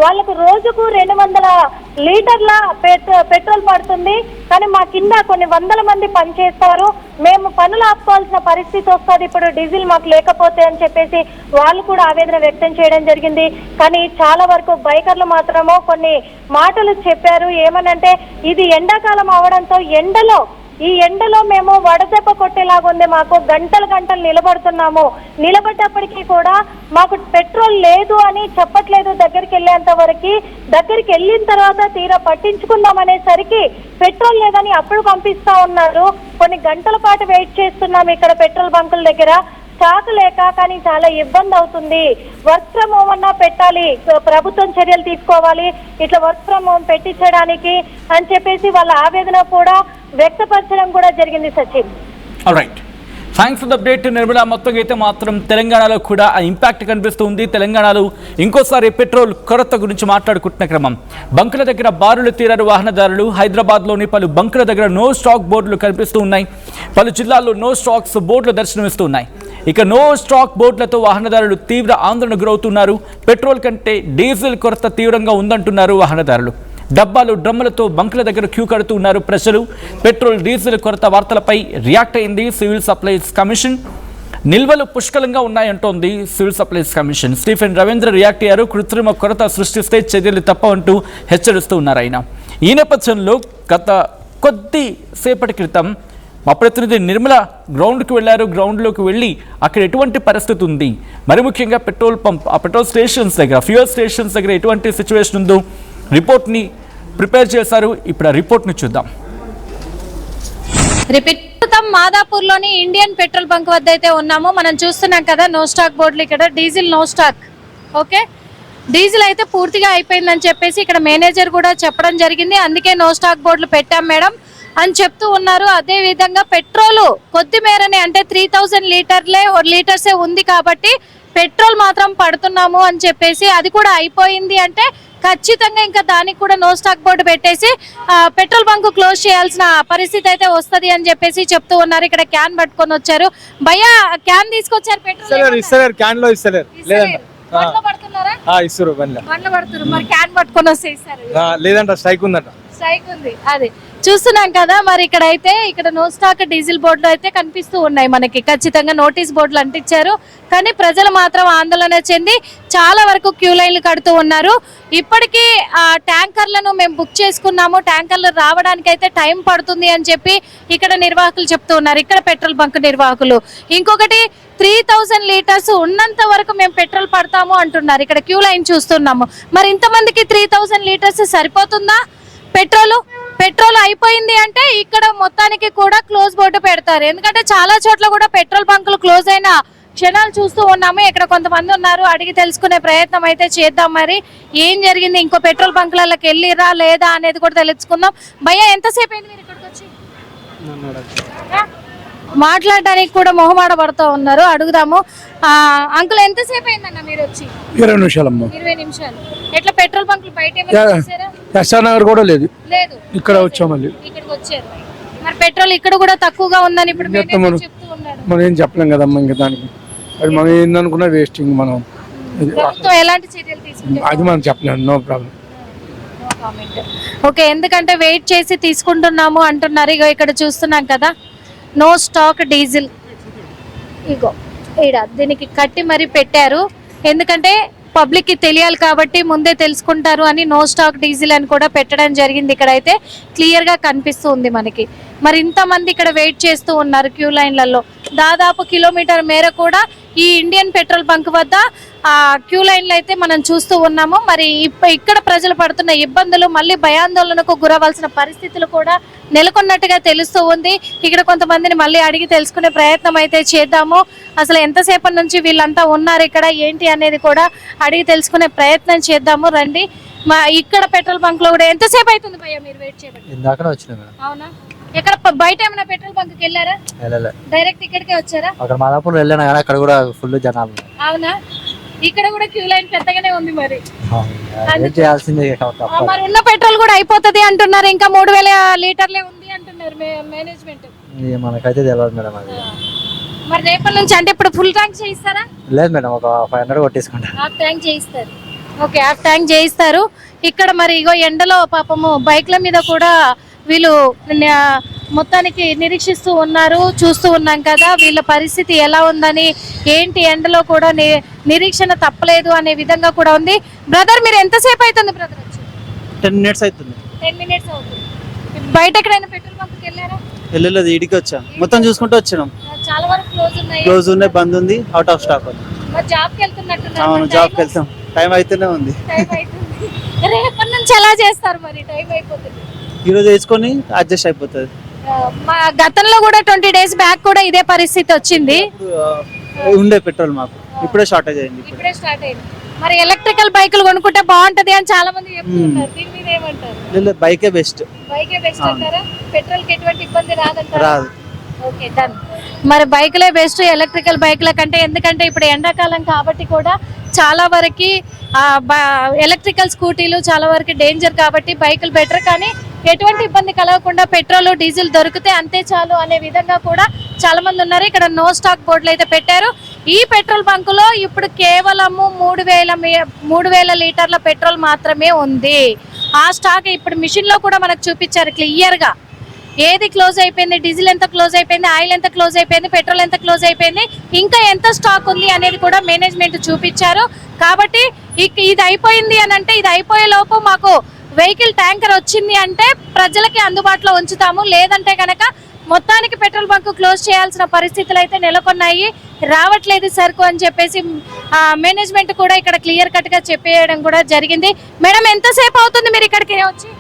వాళ్ళకు రోజుకు 200 లీటర్ల పెట్రోల్ పడుతుంది. కానీ మా కింద కొన్ని వందల మంది పనిచేస్తారు, మేము పనులు ఆపుకోవాల్సిన పరిస్థితి వస్తుంది ఇప్పుడు డీజిల్ మాకు లేకపోతే అని చెప్పేసి వాళ్ళు కూడా ఆవేదన వ్యక్తం చేయడం జరిగింది. కానీ చాలా వరకు బైకర్లు మాత్రము కొన్ని మాటలు చెప్పారు. ఏమనంటే ఇది ఎండాకాలం అవడంతో ఈ ఎండలో మేము వడదెబ్బ కొట్టేలాగా ఉంది, మాకు గంటలు నిలబడుతున్నాము, నిలబడ్డప్పటికీ కూడా మాకు పెట్రోల్ లేదు అని చెప్పట్లేదు. దగ్గరికి వెళ్ళిన తర్వాత తీరా పట్టించుకుందాం అనేసరికి పెట్రోల్ లేదని అప్పుడు పంపిస్తా ఉన్నారు. కొన్ని గంటల పాటు వెయిట్ చేస్తున్నాము ఇక్కడ పెట్రోల్ బంకుల దగ్గర, స్టాక్ లేక. కానీ చాలా ఇబ్బంది అవుతుంది. వర్క్ ఫ్రమ్ హోమ్ అన్నా పెట్టాలి, ప్రభుత్వం చర్యలు తీసుకోవాలి ఇట్లా వర్క్ ఫ్రమ్ హోమ్ పెట్టించడానికి అని చెప్పేసి వాళ్ళ ఆవేదన కూడా వ్యక్తపరచడం కూడా జరిగింది. Sachin, alright, thanks for the update Nirmala. మొత్తంగా అయితే మాత్రం తెలంగాణలో కూడా ఆ ఇంపాక్ట్ కనిపిస్తుంది. తెలంగాణలో ఇంకోసారి పెట్రోల్ కొరత గురించి మాట్లాడుకుంటున్న క్రమం, బంకుల దగ్గర బారులు తీరారు వాహనదారులు. హైదరాబాద్లోని పలు బంకుల దగ్గర నో స్టాక్ బోర్డులు కనిపిస్తూ ఉన్నాయి. పలు జిల్లాల్లో నో స్టాక్స్ బోర్డులు దర్శనమిస్తూ ఉన్నాయి. ఇక నో స్టాక్ బోర్డులతో వాహనదారులు తీవ్ర ఆందోళన గురవుతున్నారు. పెట్రోల్ కంటే డీజిల్ కొరత తీవ్రంగా ఉందంటున్నారు వాహనదారులు. డబ్బాలు డ్రమ్ములతో బంకుల దగ్గర క్యూ కడుతూ ఉన్నారు ప్రజలు. పెట్రోల్ డీజిల్ కొరత వార్తలపై రియాక్ట్ అయింది సివిల్ సప్లైస్ కమిషన్. నిల్వలు పుష్కలంగా ఉన్నాయంటోంది civil supplies commission. Stephen Ravindra react అయ్యారు. కృత్రిమ కొరత సృష్టిస్తే చర్యలు తప్పవంటూ హెచ్చరిస్తూ ఉన్నారు ఆయన. ఈ నేపథ్యంలో గత కొద్దిసేపటి క్రితం మా ప్రతినిధి నిర్మల గ్రౌండ్కి వెళ్ళారు. గ్రౌండ్లోకి వెళ్ళి అక్కడ ఎటువంటి పరిస్థితి ఉంది, మరి ముఖ్యంగా పెట్రోల్ పంప్, ఆ పెట్రోల్ స్టేషన్స్ దగ్గర, ఫ్యూయల్ స్టేషన్స్ దగ్గర ఎటువంటి సిచ్యువేషన్ ఉందో రిపోర్ట్ని ప్రిపేర్ చేశారు. ఇప్పుడు ఆ రిపోర్ట్ని చూద్దాం. ప్రస్తుతం మాదాపూర్లోని ఇండియన్ పెట్రోల్ బంక్ వద్ద అయితే ఉన్నాము. మనం చూస్తున్నాం కదా నో స్టాక్ బోర్డులు, ఇక్కడ diesel no stock. Okay, diesel అయితే పూర్తిగా అయిపోయిందని చెప్పేసి ఇక్కడ మేనేజర్ కూడా చెప్పడం జరిగింది. అందుకే నో స్టాక్ బోర్డులు పెట్టాం మేడం అని చెప్తూ ఉన్నారు. అదే విధంగా పెట్రోల్ కొద్ది మేరనే, అంటే 3000 లీటర్సే ఉంది కాబట్టి పెట్రోల్ మాత్రం పడుతున్నాము అని చెప్పేసి, అది కూడా అయిపోయింది అంటే ఖచ్చితంగా ఇంకా దానికి కూడా నో స్టాక్ బోర్డు పెట్టేసి పెట్రోల్ బంక్ క్లోజ్ చేయాల్సిన పరిస్థితి అయితే వస్తది అని చెప్పేసి చెప్తూ ఉన్నారు. ఇక్కడ క్యాన్ పట్టుకొని వచ్చారు. భయ్యా క్యాన్ తీసుకొచ్చారు, పెట్రోల్ క్యాన్ లో ఇస్తలేరు, మరి క్యాన్ పట్టుకొని వస్తే ఇస్తారు, లేదంట స్ట్రైక్ ఉందంట. స్ట్రైక్ ఉంది, అది చూస్తున్నాం కదా. మరి ఇక్కడ నో స్టాక్ డీజిల్ బోర్డులు అయితే కనిపిస్తూ ఉన్నాయి మనకి. ఖచ్చితంగా నోటీస్ బోర్డులు అంటించారు, కానీ ప్రజలు మాత్రం ఆందోళన చెంది చాలా వరకు క్యూ లైన్లు కడుతూ ఉన్నారు. ఇప్పటికీ ఆ ట్యాంకర్లను మేము బుక్ చేసుకున్నాము, ట్యాంకర్లు రావడానికి అయితే టైం పడుతుంది అని చెప్పి ఇక్కడ నిర్వాహకులు చెప్తూ ఉన్నారు. ఇక్కడ పెట్రోల్ బంక్ నిర్వాహకులు ఇంకొకటి 3000 లీటర్స్ ఉన్నంత వరకు మేము పెట్రోల్ పడతాము అంటున్నారు. ఇక్కడ క్యూ లైన్ చూస్తున్నాము. మరి ఇంతమందికి 3000 లీటర్స్ సరిపోతుందా? పెట్రోల్ అయిపోయింది అంటే ఇక్కడ మొత్తానికి కూడా క్లోజ్ బోర్డు పెడతారు. ఎందుకంటే చాలా చోట్ల కూడా పెట్రోల్ బంకులు క్లోజ్ అయిన క్షణాలు చూస్తూ ఉన్నాము. ఇక్కడ కొంతమంది ఉన్నారు, అడిగి తెలుసుకునే ప్రయత్నం అయితే చేద్దాం. మరి ఏం జరిగింది, ఇంకో పెట్రోల్ బంకులకి వెళ్ళిరా లేదా అనేది కూడా తెలుసుకుందాం. భయ్యా ఎంతసేపు అయింది మీరు ఇక్కడికి వచ్చి? మాట్లాడడానికి కూడా మొహమాట పడుతూ ఉన్నారు. అడుగుదాము. అంకుల్ ఎంతసేపు అయిందన్న మీరు వచ్చి? 20 నిమిషాలమ్మా. 20 నిమిషాలు. ఎట్లా పెట్రోల్ బంకులు బయట నగర్ కూడా లేదు, ఇక్కడ వచ్చాం, మళ్ళీ ఇక్కడికి వచ్చారు. మరి పెట్రోల్ ఇక్కడ కూడా తక్కువగా ఉందని ఇప్పుడు చెప్తూ ఉన్నారు. మనం ఏం చెప్పలేం కదమ్మా, ఇంకా దానికి అది మనం ఏందనుకున్నా వేస్టింగ్. మనం ఎలాంటి చర్యలు తీసుకుంటాం అది మనం చెప్పలేము, నో ప్రాబ్లం. ఓకే, ఎందుకంటే వెయిట్ చేసి తీసుకుంటున్నాము అంటున్నారు. ఇగో ఇక్కడ చూస్తున్నాం కదా నో స్టాక్ డీజిల్, ఇగో దీనికి కట్టి మరి పెట్టారు. ఎందుకంటే పబ్లిక్ కి తెలియాలి కాబట్టి ముందే తెలుసుకుంటారు అని నో స్టాక్ డీజిల్ అని కూడా పెట్టడం జరిగింది. ఇక్కడ అయితే క్లియర్ గా కనిపిస్తూ ఉంది మనకి. మరి ఇంతమంది ఇక్కడ వెయిట్ చేస్తూ ఉన్నారు క్యూ లైన్లలో. దాదాపు కిలోమీటర్ మేర కూడా ఈ ఇండియన్ పెట్రోల్ బంక్ వద్ద క్యూ లైన్లు అయితే మనం చూస్తూ ఉన్నాము. మరి ఇక్కడ ప్రజలు పడుతున్న ఇబ్బందులు, మళ్ళీ భయాందోళనకు గురవలసిన పరిస్థితులు కూడా నెలకొన్నట్టుగా తెలుస్తూ ఉంది. ఇక్కడ కొంతమందిని మళ్ళీ అడిగి తెలుసుకునే ప్రయత్నం అయితే చేద్దాము. అసలు ఎంతసేపటి నుంచి వీళ్ళంతా ఉన్నారు ఇక్కడ ఏంటి అనేది కూడా అడిగి తెలుసుకునే ప్రయత్నం చేద్దాము రండి. ఇక్కడ పెట్రోల్ బంక్ లో కూడా ఎంతసేపు అవుతుంది భయ్యా మీరు వెయిట్ చేయబట్టి? అవునా, ఎక్కడ బయట ఏమైనా పెట్రోల్ బంక్ కి వెళ్ళారా? డైరెక్ట్ ఇక్కడికే వచ్చారా? అక్కడ మాదాపూర్ వెళ్ళాను కానీ అక్కడ కూడా ఫుల్ జనాలు. అవునా, ఇక్కడ కూడా క్యూ లైన్ పెద్దగానే ఉంది. మరి మరి ఉన్న పెట్రోల్ కూడా అయిపోతుంది అంటున్నారు. ఇంకా 3000 లీటర్లే ఉంది అంటున్నారు మేనేజ్మెంట్. మనకైతే తెలియదు మేడం అది. మరి రేపటి నుంచి అంటే ఇప్పుడు ఫుల్ ట్యాంక్ చేయిస్తారా? లేదు మేడం, ఒక 500 కొట్టేసుకుంటా. హాఫ్ ట్యాంక్ చేయిస్తారు. ఓకే, హాఫ్ ట్యాంక్ చేయిస్తారు. ఇక్కడ మరి ఇగో ఎండలో పాపము బైక్ల మీద కూడా వీళ్ళు మొత్తానికి నిరీక్షిస్తూ ఉన్నారు. చూస్తూ ఉన్నాం కదా వీళ్ళ పరిస్థితి ఎలా ఉందని, ఏంటి ఎండలో కూడా నిరీక్షణ తప్పలేదు అనే విధంగా కూడా ఉంది. బ్రదర్ మీరు ఎంతసేపు అవుతుంది బ్రదర్ వచ్చి? 10 minutes అవుతుంది. 10 minutes అవుతుంది. బయట ఎక్కడైనా పెట్రోల్ బంక్కి వెళ్ళారా? వెళ్ళలేదు, ఈడికి వచ్చాం. మొత్తం చూసుకుంటూ వచ్చినాం. చాలా వరకు క్లోజ్ ఉన్నాయి. క్లోజ్ ఉన్నాయి, బంద్ ఉంది, అవుట్ ఆఫ్ స్టాక్ ఉంది. మరి జాబ్కి వెళ్తున్నట్టున్నారు. అవును, జాబ్కి వెళ్తాం. టైం అయితేనే ఉంది. టైం అవుతుంది. రేపటి నుంచి ఎలా చేస్తారు మరి? టైం అయిపోతుంది. ఈ రోజు వేసుకొని అడ్జస్ట్ అయిపోతుంది. మా గతంలో కూడా 20 days బ్యాక్ కూడా ఇదే పరిస్థితి వచ్చింది. ఉండే పెట్రోల్ మాకు ఇప్పుడే షార్టేజ్ అయింది. ఇప్పుడే స్టార్ట్ అయింది. మరి ఎలక్ట్రికల్ బైకులు కొనుక్కుంటే బాగుంటది అని చాలా మంది చెప్తున్నారు. దీని మీద ఏమంటారు? లేదు, బైకే బెస్ట్. బైకే బెస్ట్ అంటారా? పెట్రోల్ కి ఎటువంటి ఇబ్బంది రాదంటారా? రాదు. Okay, done. మరి బైకులే బెస్ట్ ఎలక్ట్రికల్ బైకుల కంటే, ఎందుకంటే ఇప్పుడు ఎండాకాలం కాబట్టి కూడా చాలా వరకు ఎలక్ట్రికల్ స్కూటీలు చాలా వరకు డేంజర్ కాబట్టి బైకులు బెటర్. కానీ ఎటువంటి ఇబ్బంది కలగకుండా పెట్రోల్ డీజిల్ దొరికితే అంతే చాలు అనే విధంగా కూడా చాలా మంది ఉన్నారు. ఇక్కడ నో స్టాక్ బోర్డులు అయితే పెట్టారు. ఈ పెట్రోల్ బంకులో ఇప్పుడు కేవలము 3000 లీటర్ల పెట్రోల్ మాత్రమే ఉంది. ఆ స్టాక్ ఇప్పుడు మిషన్ లో కూడా మనకు చూపించారు క్లియర్ గా. ఏది క్లోజ్ అయిపోయింది, డీజిల్ ఎంత క్లోజ్ అయిపోయింది, ఆయిల్ ఎంత క్లోజ్ అయిపోయింది, పెట్రోల్ ఎంత క్లోజ్ అయిపోయింది, ఇంకా ఎంత స్టాక్ ఉంది అనేది కూడా మేనేజ్మెంట్ చూపించారు. కాబట్టి ఇది అయిపోయింది అని అంటే, ఇది అయిపోయే లోపు మాకు వెహికల్ ట్యాంకర్ వచ్చింది అంటే ప్రజలకి అందుబాటులో ఉంచుతాము, లేదంటే కనుక మొత్తానికి పెట్రోల్ బంక్ క్లోజ్ చేయాల్సిన పరిస్థితులు అయితే నెలకొన్నాయి. రావట్లేదు సరుకు అని చెప్పేసి మేనేజ్మెంట్ కూడా ఇక్కడ క్లియర్ కట్ గా చెప్పేయడం కూడా జరిగింది. మేడం ఎంతసేపు అవుతుంది మీరు ఇక్కడికి వచ్చి?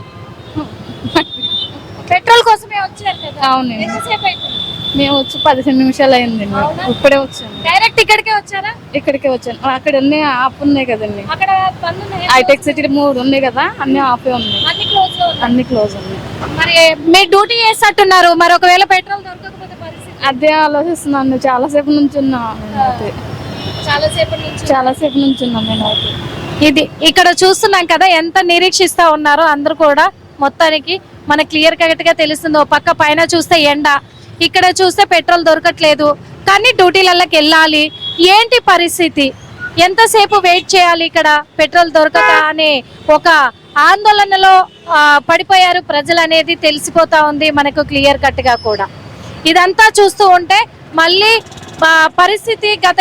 పెట్రోల్ కోసమే వచ్చారు కదా? అవును, ఎంతసేపు అవుతుంది? మేము వచ్చి 15 నిమిషాలు అయింది. ఇప్పుడే వచ్చాను. డైరెక్ట్ ఇక్కడికే వచ్చారా? ఇక్కడికే వచ్చాను. అక్కడ అన్ని ఆఫ్ ఉన్నాయి కదండి. అక్కడ బంద్ ఉన్నాయా? హైటెక్ సిటీ 3 ఉన్నాయి కదా, అన్ని ఆఫే ఉన్నాయి. అన్ని క్లోజ్ లో ఉన్నాయి. అన్ని క్లోజ్ ఉన్నాయి. మరి మీరు డ్యూటీ చేస్తున్నారు, మరి ఒకవేళ పెట్రోల్ దొరకకపోతే పరిస్థితి? అదే ఆలోచిస్తున్నాను. చాలాసేపు నుంచి ఉన్నా నేనైతే. చాలాసేపు నుంచి ఉన్నాం నేనైతే. ఇది ఇక్కడ చూస్తున్నాం కదా ఎంత నిరీక్షిస్తా ఉన్నారో అందరూ కూడా. మొత్తానికి మన క్లియర్ కట్ గా తెలుస్తుంది. ఓ పక్క పైన చూస్తే ఎండ, ఇక్కడ చూస్తే పెట్రోల్ దొరకట్లేదు, కానీ డ్యూటీలకి వెళ్ళాలి. ఏంటి పరిస్థితి? ఎంతసేపు వెయిట్ చేయాలి ఇక్కడ పెట్రోల్ దొరకక అనే ఒక ఆందోళనలో పడిపోయారు ప్రజలు అనేది తెలిసిపోతా ఉంది మనకు క్లియర్ కట్ గా కూడా. ఇదంతా చూస్తూ ఉంటే మళ్ళీ పరిస్థితి గత